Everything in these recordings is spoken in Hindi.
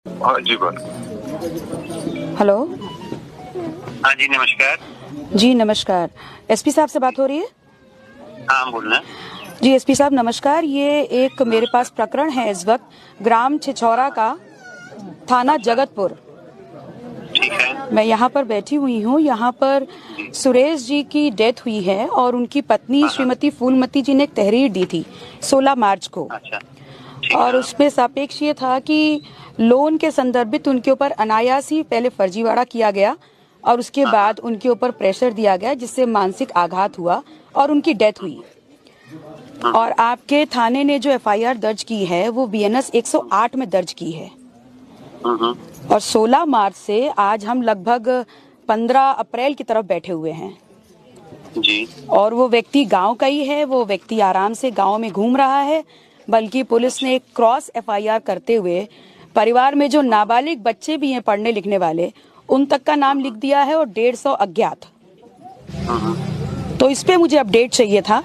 हाँ जी बोल। हेलो। हाँ जी नमस्कार। जी नमस्कार। एसपी साहब से बात हो रही है? हाँ बोल रहे हैं। जी एसपी साहब नमस्कार। ये एक मेरे पास प्रकरण है इस वक्त ग्राम छिछौरा का, थाना जगतपुर। ठीक है। मैं यहाँ पर बैठी हुई हूँ। यहाँ पर सुरेश जी की डेथ हुई है और उनकी पत्नी श्रीमती फूलमती जी ने एक तहरीर दी थी 16 मार्च को। अच्छा ठीक और है। उसमें सापेक्ष ये था कि लोन के संदर्भित उनके ऊपर अनायास ही पहले फर्जीवाड़ा किया गया और उसके बाद उनके ऊपर प्रेशर दिया गया जिससे मानसिक आघात हुआ और उनकी डेथ हुई। और आपके थाने ने जो एफआईआर दर्ज की है वो बीएनएस 108 में दर्ज की है। और 16 मार्च से आज हम लगभग 15 अप्रैल की तरफ बैठे हुए हैं जी। और वो व्यक्ति गांव का ही है। वो व्यक्ति आराम से गांव में घूम रहा है, बल्कि पुलिस ने एक क्रॉस एफआईआर करते हुए परिवार में जो नाबालिग बच्चे भी हैं पढ़ने लिखने वाले, उन तक का नाम लिख दिया है और 150 अज्ञात। तो इस पे मुझे अपडेट चाहिए था।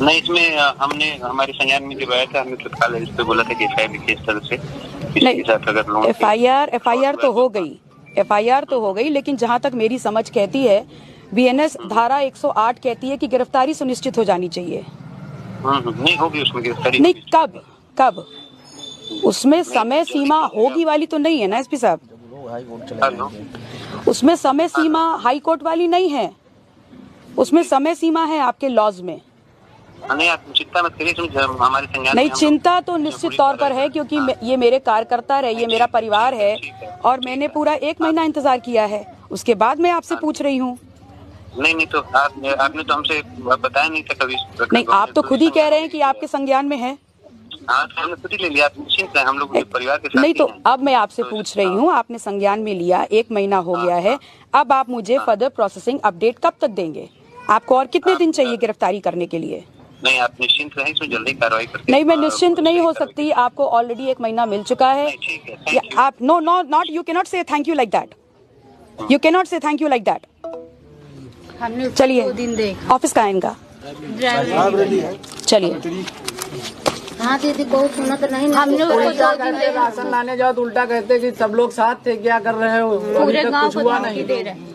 नहीं इसमें हमने हमारे संज्ञान में जब आया था हमने तत्काल इस पे बोला था कि एफआईआर लिखिए इस तरह से नहीं, अगर लोन एफआईआर तो हो गई, एफआईआर तो हो गई, लेकिन जहां तक मेरी समझ कहती है बीएनएस धारा 108 कहती है कि गिरफ्तारी सुनिश्चित हो जानी चाहिए। नहीं होगी उसमें गिरफ्तारी। नहीं, कब उसमें समय सीमा होगी वाली तो नहीं है ना एसपी साहब? उसमें समय सीमा हाई कोर्ट वाली नहीं है, उसमें समय सीमा है आपके लॉज में। नहीं आप चिंता मत करिए, हमारे संज्ञान नहीं, चिंता तो निश्चित तौर पर है क्योंकि ये मेरे कार्यकर्ता रहे, ये मेरा परिवार है और मैंने पूरा 1 महीना इंतजार किया है। उसके बाद मैं आपसे पूछ रही हूँ। नहीं तो आपने तो हमसे बताया नहीं था कभी। नहीं, आप तो खुद ही कह रहे हैं कि आपके संज्ञान में है। हाँ तो हमने खुद ही ले लिया, आप निश्चिंत हैं, हम लोग परिवार के साथ नहीं तो हैं। अब मैं आपसे पूछ रही हूँ, आपने संज्ञान में लिया, 1 महीना हो गया है, अब आप मुझे फर्दर प्रोसेसिंग अपडेट कब तक देंगे? आपको और कितने दिन चाहिए गिरफ्तारी करने के लिए? नहीं आप निश्चिंत रहें, इसमें जल्दी कार्रवाई करके। नहीं, मैं निश्चिंत नहीं हो सकती। आपको ऑलरेडी 1 महीना मिल चुका है। आप नॉट यू कैन नॉट से thank you like that, you can not से थैंक यू लाइक दैट। चलिए, ऑफिस का है इनका, चलिए। हाँ दीदी बहुत सुना तो नहीं। हम लोग राशन लाने जाओ तो उल्टा कहते कि सब लोग साथ थे, क्या कर रहे हो? पूरे गांव कुछ हुआ नहीं। दे रहे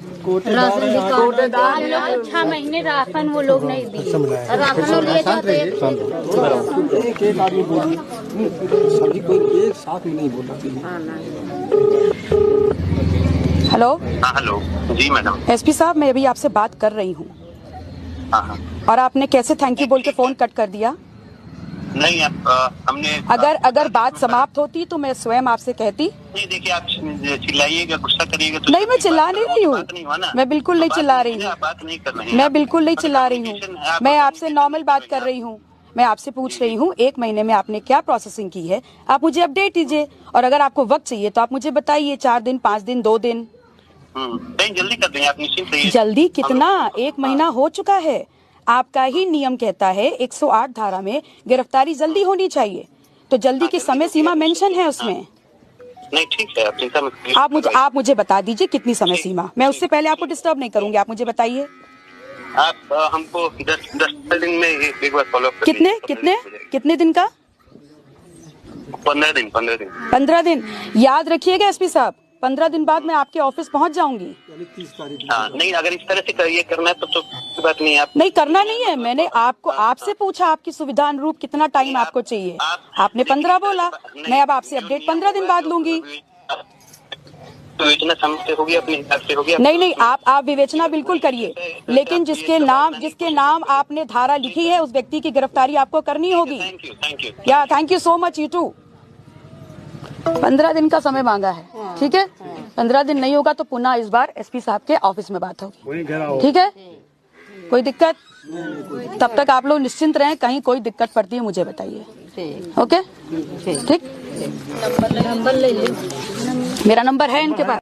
राशन हम लोग 6 महीने राशन वो लोग नहीं दिए। राशन लिए जाते एक आदमी बोल सभी कोई एक साथ में नहीं बोल हेलो। हाँ हेलो जी मैडम। एसपी साहब, मैं अभी आपसे बात कर रही हूँ और आपने कैसे थैंक यू बोल के फोन कट कर दिया? नहीं हमने अगर बात समाप्त होती तो मैं स्वयं आपसे कहती। नहीं देखिए, आप चिल्लाइएगा, गुस्सा करिएगा तो नहीं, मैं चिल्ला नहीं रही हूँ, मैं बिल्कुल नहीं चिल्ला रही हूँ, बात नहीं कर रही हैं। मैं बिल्कुल नहीं चिल्ला रही हूँ। मैं आपसे नॉर्मल बात कर रही हूँ। मैं आपसे पूछ रही हूँ 1 महीने में आपने क्या प्रोसेसिंग की है, आप मुझे अपडेट दीजिए। और अगर आपको वक्त चाहिए तो आप मुझे बताइए, 4 दिन, 5 दिन, 2 दिन। नहीं जल्दी कर देंगे, आप निश्चिंत रहिए। जल्दी कितना? 1 महीना हो चुका है। आपका ही नियम कहता है 108 धारा में गिरफ्तारी जल्दी होनी चाहिए, तो जल्दी की समय सीमा मेंशन है उसमें। नहीं ठीक है, आप चिंता मत करिए। आप मुझे बता दीजिए कितनी समय सीमा। मैं उससे पहले आपको डिस्टर्ब नहीं करूंगी, आप मुझे बताइए। आप हमको 10 दिन में एक बार फॉलो अप कितने दिन का? 15 दिन। 15 दिन। याद रखिएगा एसपी साहब, 15 दिन बाद मैं आपके ऑफिस पहुंच जाऊंगी। हाँ नहीं, अगर इस तरह से ये करना है तो बात नहीं है। आप नहीं करना नहीं है, मैंने आपसे पूछा आपकी सुविधा अनुरूप कितना टाइम आपको चाहिए। आपने 15 बोला, मैं अब आपसे अपडेट 15 दिन बाद लूंगी। विवेचना समय होगी, अपने हिसाब से होगी। नहीं, आप विवेचना बिल्कुल करिए, लेकिन जिसके नाम आपने धारा लिखी है उस व्यक्ति की गिरफ्तारी आपको करनी होगी। या thank you so much, you too. 15 दिन का समय मांगा है, ठीक है? 15 दिन नहीं होगा तो पुनः इस बार एसपी साहब के ऑफिस में बात होगी, ठीक है? कोई दिक्कत? तब तक आप लोग निश्चिंत रहें, कहीं कोई दिक्कत पड़ती है मुझे बताइए, ओके? ठीक, नंबर ले लीजिए, मेरा नंबर है इनके पास।